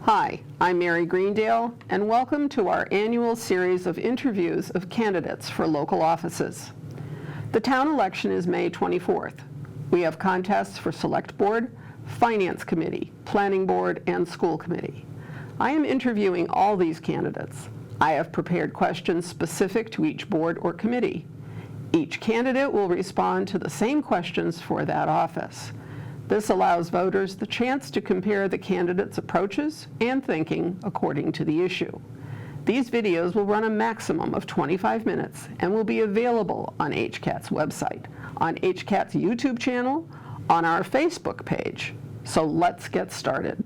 Hi, I'm Mary Greendale, and welcome to our annual series of interviews of candidates for local offices. The town election is May 24th. We have contests for Select Board, Finance Committee, Planning Board, and School Committee. I am interviewing all these candidates. I have prepared questions specific to each board or committee. Each candidate will respond to the same questions for that office. This allows voters the chance to compare the candidates' approaches and thinking according to the issue. These videos will run a maximum of 25 minutes and will be available on HCAT's website, on HCAT's YouTube channel, on our Facebook page. So let's get started.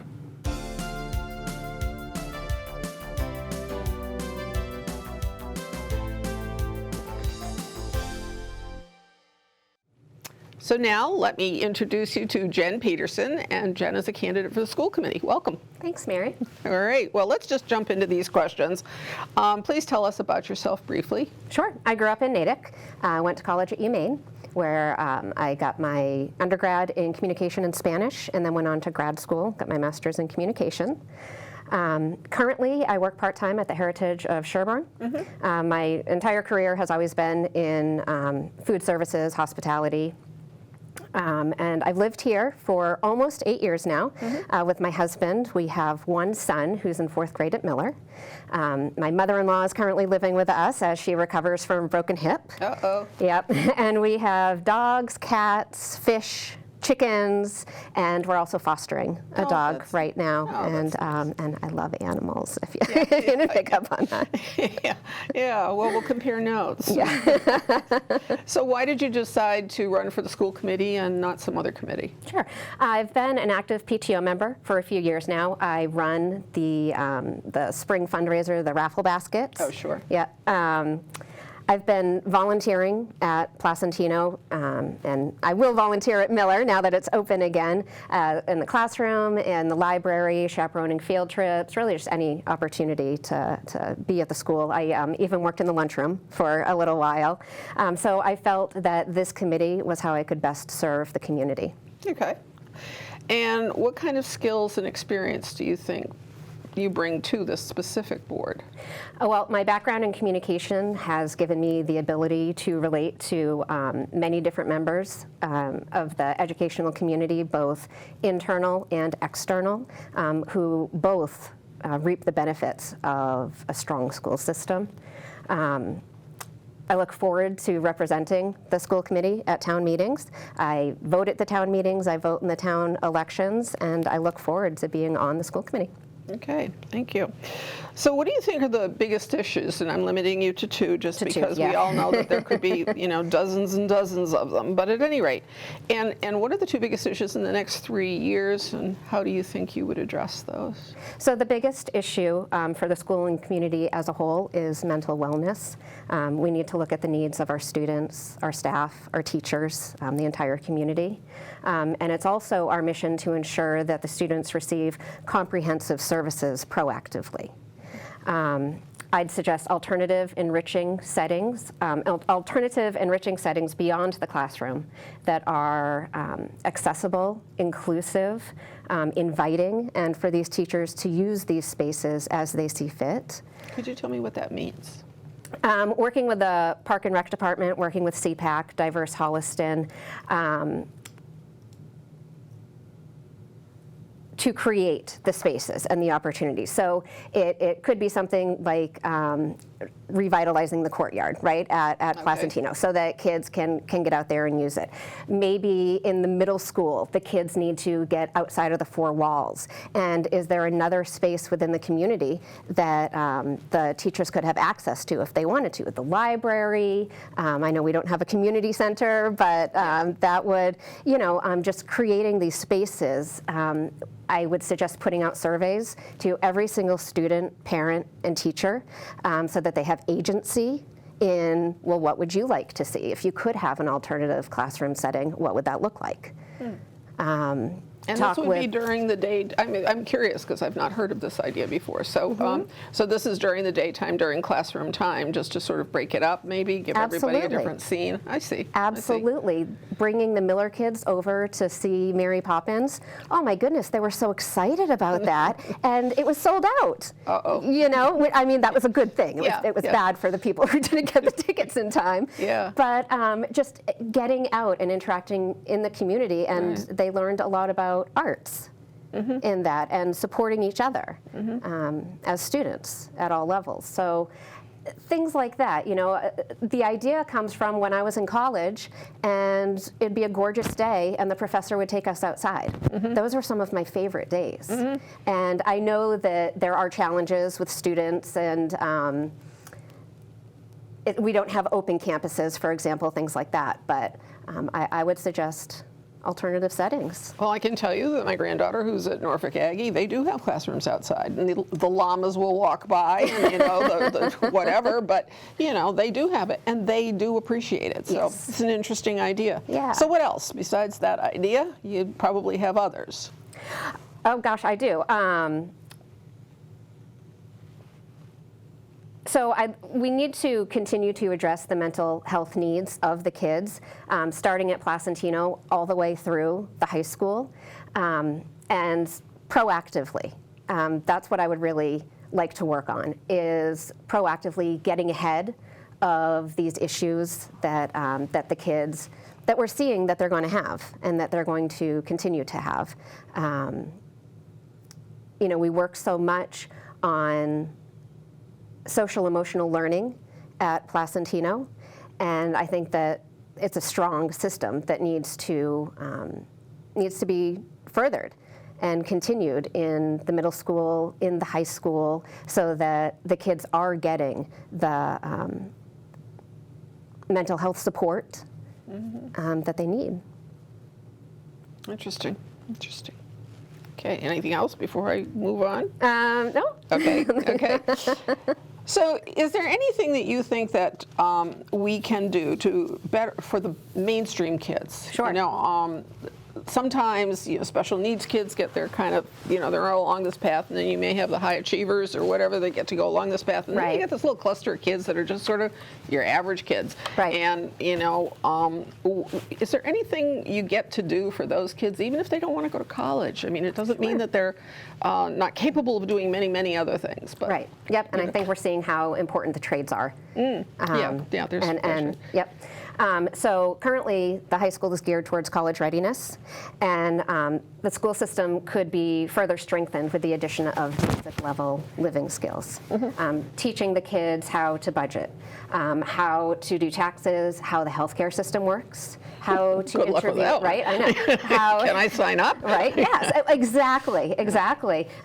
So now let me introduce you to Jen Peterson, and Jen is a candidate for the school committee. Welcome. Thanks, Mary. All right, well, let's just jump into these questions. Please tell us about yourself briefly. Sure. I grew up in Natick. I went to college at UMaine, where I got my undergrad in communication and Spanish, and then went on to grad school, got my master's in communication. Currently, I work part-time at the Heritage of Sherborne. My entire career has always been in food services, hospitality. And I've lived here for almost 8 years now with my husband. We have one son who's in 4th grade at Miller. My mother-in-law is currently living with us as she recovers from a broken hip. Uh-oh. Yep. And we have dogs, cats, fish, chickens, and we're also fostering a dog right now. And I love animals, if you, if you didn't pick up on that. Yeah, well, we'll compare notes. So why did you decide to run for the school committee and not some other committee? Sure. I've been an active PTO member for a few years now. I run the spring fundraiser, the raffle baskets. Oh, sure. Yeah. I've been volunteering at Placentino, and I will volunteer at Miller now that it's open again, in the classroom, in the library, chaperoning field trips, really just any opportunity to be at the school. I even worked in the lunchroom for a little while. So I felt that this committee was how I could best serve the community. Okay. And what kind of skills and experience do you think you bring to this specific board? Well, my background in communication has given me the ability to relate to many different members of the educational community, both internal and external, who both reap the benefits of a strong school system. I look forward to representing the school committee at town meetings. I vote at the town meetings, I vote in the town elections, and I look forward to being on the school committee. Okay, thank you. So what do you think are the biggest issues? And I'm limiting you to two just because we all know that there could be, dozens and dozens of them. But at any rate, and what are the two biggest issues in the next 3 years, and how do you think you would address those? So the biggest issue for the school and community as a whole is mental wellness. We need to look at the needs of our students, our staff, our teachers, the entire community. And it's also our mission to ensure that the students receive comprehensive services proactively. I'd suggest alternative enriching settings beyond the classroom that are accessible, inclusive, inviting, and for these teachers to use these spaces as they see fit. Could you tell me what that means? Working with the Park and Rec Department, working with CPAC, Diverse Holliston, to create the spaces and the opportunities. So it could be something like revitalizing the courtyard, right, at Placentino, so that kids can get out there and use it. Maybe in the middle school, the kids need to get outside of the 4 walls. And is there another space within the community that the teachers could have access to if they wanted to? The library, I know we don't have a community center, but that would, just creating these spaces. I would suggest putting out surveys to every single student, parent, and teacher so that they have agency in, well, what would you like to see? If you could have an alternative classroom setting, what would that look like? And talk this would be with. during the day. I mean, I'm curious because I've not heard of this idea before. So, so this is during the daytime, during classroom time, just to sort of break it up, maybe give everybody a Absolutely. different scene. I see. Absolutely. Bringing the Miller kids over to see Mary Poppins. Oh my goodness, they were so excited about that. And it was sold out. Uh-oh. You know, I mean, that was a good thing. It was Yeah. bad for the people who didn't get the tickets in time. Yeah. But just getting out and interacting in the community, and they learned a lot about arts in that, and supporting each other as students at all levels. So things like that, you know, the idea comes from when I was in college, and it'd be a gorgeous day, and the professor would take us outside. Those were some of my favorite days. And I know that there are challenges with students, and we don't have open campuses, for example, things like that. But I would suggest alternative settings. Well, I can tell you that my granddaughter, who's at Norfolk Aggie, they do have classrooms outside, and the llamas will walk by, and you know, the whatever. But you know, they do have it, and they do appreciate it. So Yes. it's an interesting idea. Yeah. So what else besides that idea? You probably have others. Oh gosh, I do. So we need to continue to address the mental health needs of the kids, starting at Placentino all the way through the high school, and proactively. That's what I would really like to work on, is proactively getting ahead of these issues that, that the kids, that we're seeing that they're going to have and that they're going to continue to have. You know, we work so much on social emotional learning at Placentino, and I think that it's a strong system that needs to be furthered and continued in the middle school, in the high school, so that the kids are getting the mental health support that they need. Interesting. Interesting. Okay. Anything else before I move on? No. Okay. Okay. So, is there anything that you think that we can do to better for the mainstream kids? Sure. You know, sometimes special needs kids get their kind of they're all along this path, and then you may have the high achievers or whatever, they get to go along this path, and then you get this little cluster of kids that are just sort of your average kids. Right. And is there anything you get to do for those kids, even if they don't want to go to college? I mean, it doesn't mean that they're not capable of doing many other things. But Right. Yep. And I think we're seeing how important the trades are. Yeah. There's and yep. So currently, the high school is geared towards college readiness, and the school system could be further strengthened with the addition of basic level living skills. Teaching the kids how to budget, how to do taxes, how the healthcare system works, how to Good luck with interview. that one. Right? I know. How, Can I sign up? Right, yes, exactly.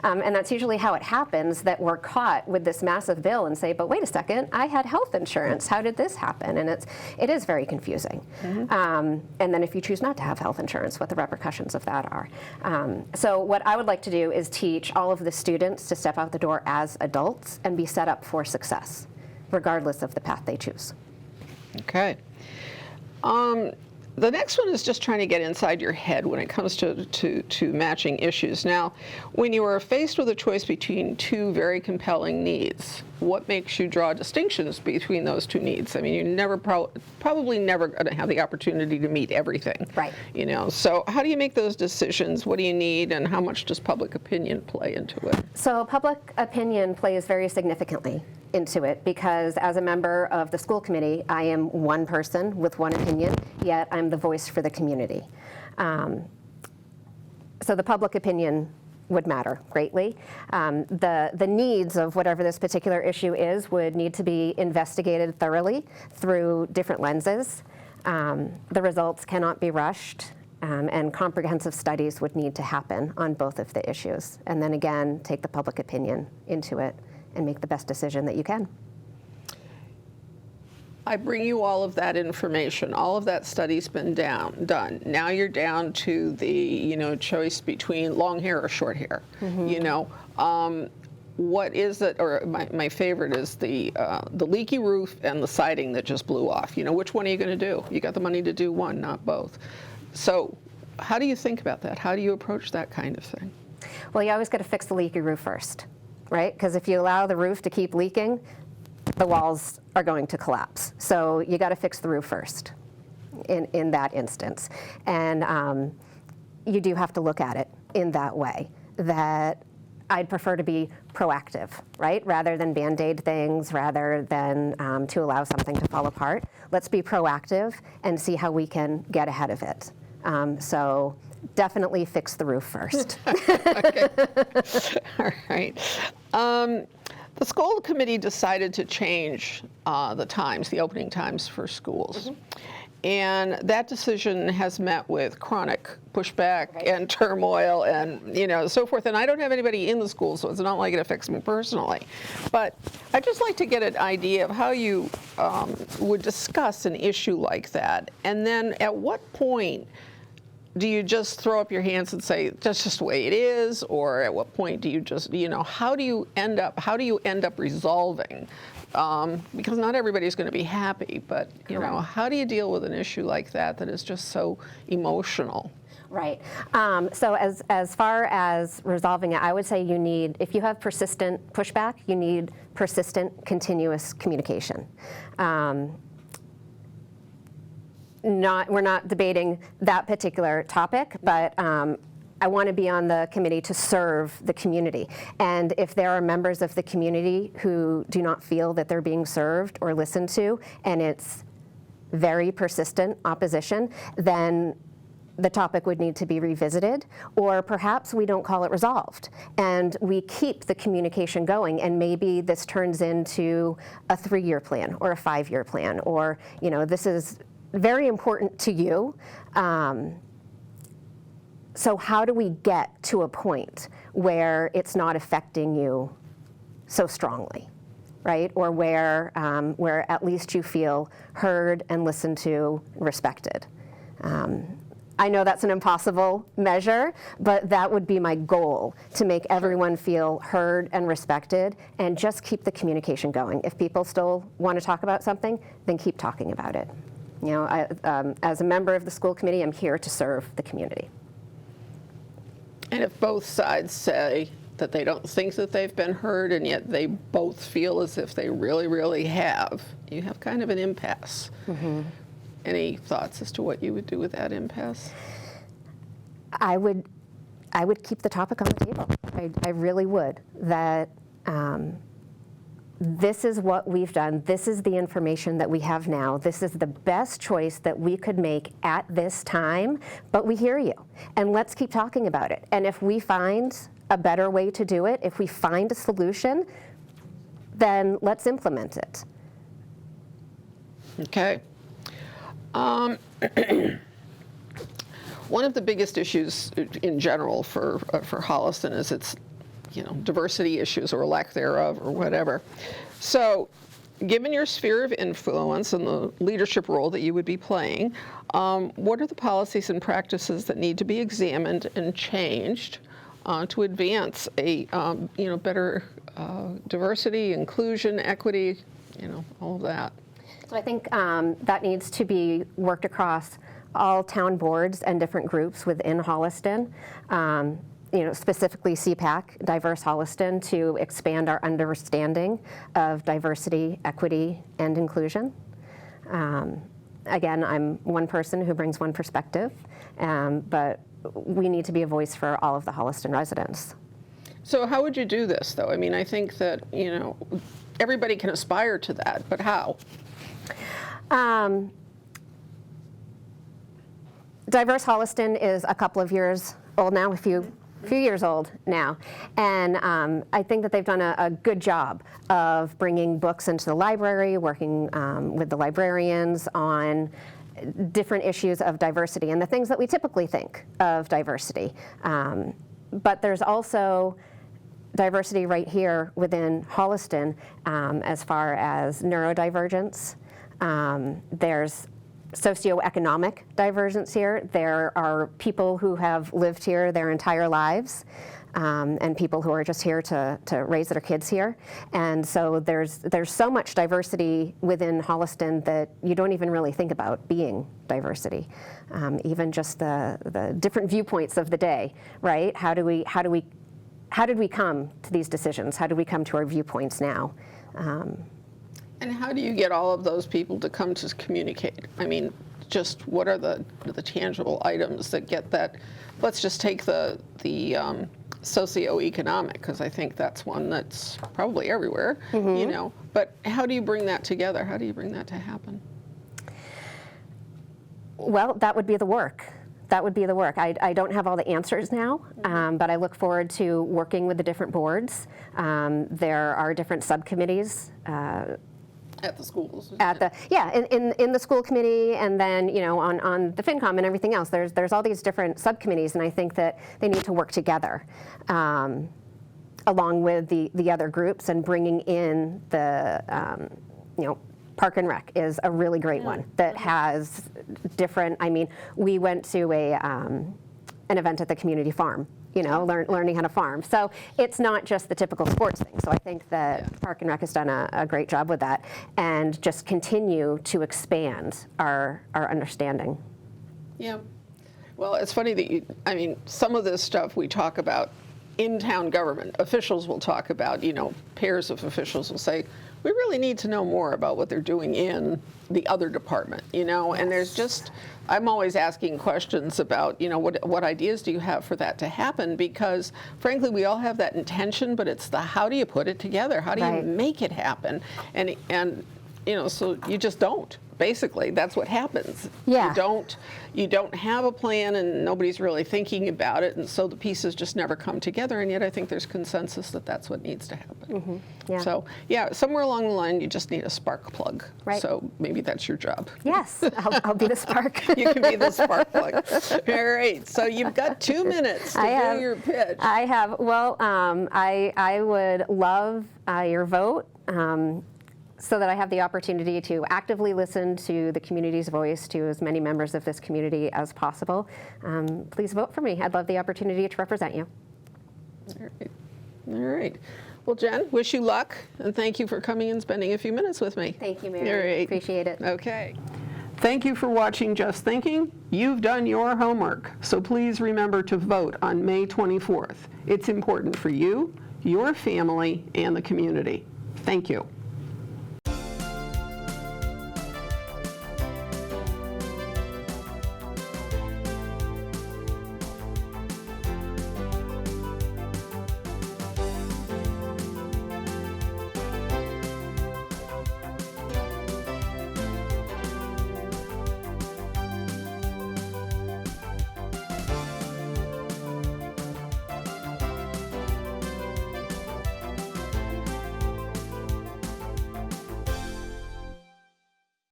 And that's usually how it happens, that we're caught with this massive bill and say, but wait a second, I had health insurance. How did this happen? And it is very confusing. And then if you choose not to have health insurance, what the repercussions of that are. So what I would like to do is teach all of the students to step out the door as adults and be set up for success, regardless of the path they choose. Okay. The next one is just trying to get inside your head when it comes to matching issues. Now, when you are faced with a choice between two very compelling needs, what makes you draw distinctions between those two needs? I mean, you're probably never going to have the opportunity to meet everything. Right. So how do you make those decisions? What do you need, and how much does public opinion play into it? So public opinion plays very significantly into it, because as a member of the school committee, I am one person with one opinion, yet I'm the voice for the community. So the public opinion would matter greatly. The needs of whatever this particular issue is would need to be investigated thoroughly through different lenses. The results cannot be rushed, and comprehensive studies would need to happen on both of the issues. And then again, take the public opinion into it and make the best decision that you can. I bring you all of that information. All of that study's been done. Now you're down to the choice between long hair or short hair. What is it? Or my favorite is the leaky roof and the siding that just blew off. Which one are you going to do? You got the money to do one, not both. So how do you think about that? How do you approach that kind of thing? Well, you always got to fix the leaky roof first, right? Because if you allow the roof to keep leaking, the walls are going to collapse. So you got to fix the roof first in that instance. And you do have to look at it in that way, that I'd prefer to be proactive, right? Rather than Band-Aid things, rather than to allow something to fall apart. Let's be proactive and see how we can get ahead of it. So definitely fix the roof first. Okay. All right. The school committee decided to change the opening times for schools. And that decision has met with chronic pushback and turmoil and so forth. And I don't have anybody in the school, so it's not like it affects me personally. But I'd just like to get an idea of how you would discuss an issue like that. And then at what point do you just throw up your hands and say, that's just the way it is? Or at what point do you just, how do you end up resolving? Because not everybody's going to be happy, but how do you deal with an issue like that is just so emotional? Right. So as far as resolving it, I would say if you have persistent pushback, you need persistent, continuous communication. We're not debating that particular topic, but I want to be on the committee to serve the community. And if there are members of the community who do not feel that they're being served or listened to, and it's very persistent opposition, then the topic would need to be revisited, or perhaps we don't call it resolved and we keep the communication going, and maybe this turns into a 3-year plan or a 5-year plan, or this is very important to you. So how do we get to a point where it's not affecting you so strongly, right? Or where at least you feel heard and listened to, respected. I know that's an impossible measure, but that would be my goal, to make everyone feel heard and respected, and just keep the communication going. If people still want to talk about something, then keep talking about it. As a member of the school committee, I'm here to serve the community. And if both sides say that they don't think that they've been heard, and yet they both feel as if they really, really have, you have kind of an impasse. Mm-hmm. Any thoughts as to what you would do with that impasse? I would keep the topic on the table. I really would. That this is what we've done. This is the information that we have now. This is the best choice that we could make at this time, but we hear you. And let's keep talking about it. And if we find a better way to do it, if we find a solution, then let's implement it. Okay. One of the biggest issues in general for Holliston is its diversity issues or lack thereof or whatever. So given your sphere of influence and the leadership role that you would be playing, what are the policies and practices that need to be examined and changed to advance a better diversity, inclusion, equity, all of that? So I think that needs to be worked across all town boards and different groups within Holliston. Specifically CPAC, Diverse Holliston, to expand our understanding of diversity, equity, and inclusion. Again, I'm one person who brings one perspective, but we need to be a voice for all of the Holliston residents. So how would you do this, though? I mean, I think that, everybody can aspire to that, but how? Diverse Holliston is a couple of years old now, a few years old now, and I think that they've done a good job of bringing books into the library, working with the librarians on different issues of diversity and the things that we typically think of diversity. But there's also diversity right here within Holliston as far as neurodivergence. There's socioeconomic divergence here. There are people who have lived here their entire lives and people who are just here to raise their kids here. And so there's so much diversity within Holliston that you don't even really think about being diversity. Even just the different viewpoints of the day, right? How did we come to these decisions? How did we come to our viewpoints now? And how do you get all of those people to come to communicate? I mean, just what are the tangible items that get that? Let's just take the socioeconomic, because I think that's one that's probably everywhere, you know. But how do you bring that together? How do you bring that to happen? Well, that would be the work. That would be the work. I don't have all the answers now, but I look forward to working with the different boards. There are different subcommittees. At the schools? In the school committee, and then, you know, on the FinCom and everything else. There's all these different subcommittees, and I think that they need to work together along with the other groups, and bringing in the, you know, Park and Rec is a really great one that has different, I mean, we went to an event at the community farm, you know, learning how to farm. So it's not just the typical sports thing. So I think that Park and Rec has done a great job with that, and just continue to expand our understanding. Yeah. Well, it's funny that I mean, some of this stuff we talk about in town government. Officials will talk about, you know, pairs of officials will say, we really need to know more about what they're doing in the other department, you know, and there's just, I'm always asking questions about, you know, what ideas do you have for that to happen? Because frankly, we all have that intention, but it's the how do you put it together? How do you make it happen? And you know, so you just don't. Basically, that's what happens. Yeah. You don't have a plan, and nobody's really thinking about it, and so the pieces just never come together. And yet, I think there's consensus that that's what needs to happen. Yeah. So, yeah, somewhere along the line, you just need a spark plug. Right. So maybe that's your job. Yes, I'll be the spark. You can be the spark plug. All right. So you've got 2 minutes to do your pitch. I have. Well, I would love your vote. So that I have the opportunity to actively listen to the community's voice, to as many members of this community as possible. Please vote for me. I'd love the opportunity to represent you. All right. All right. Well, Jen, wish you luck, and thank you for coming and spending a few minutes with me. Thank you, Mary. All right. Appreciate it. Okay. Thank you for watching Just Thinking. You've done your homework, so please remember to vote on May 24th. It's important for you, your family, and the community. Thank you.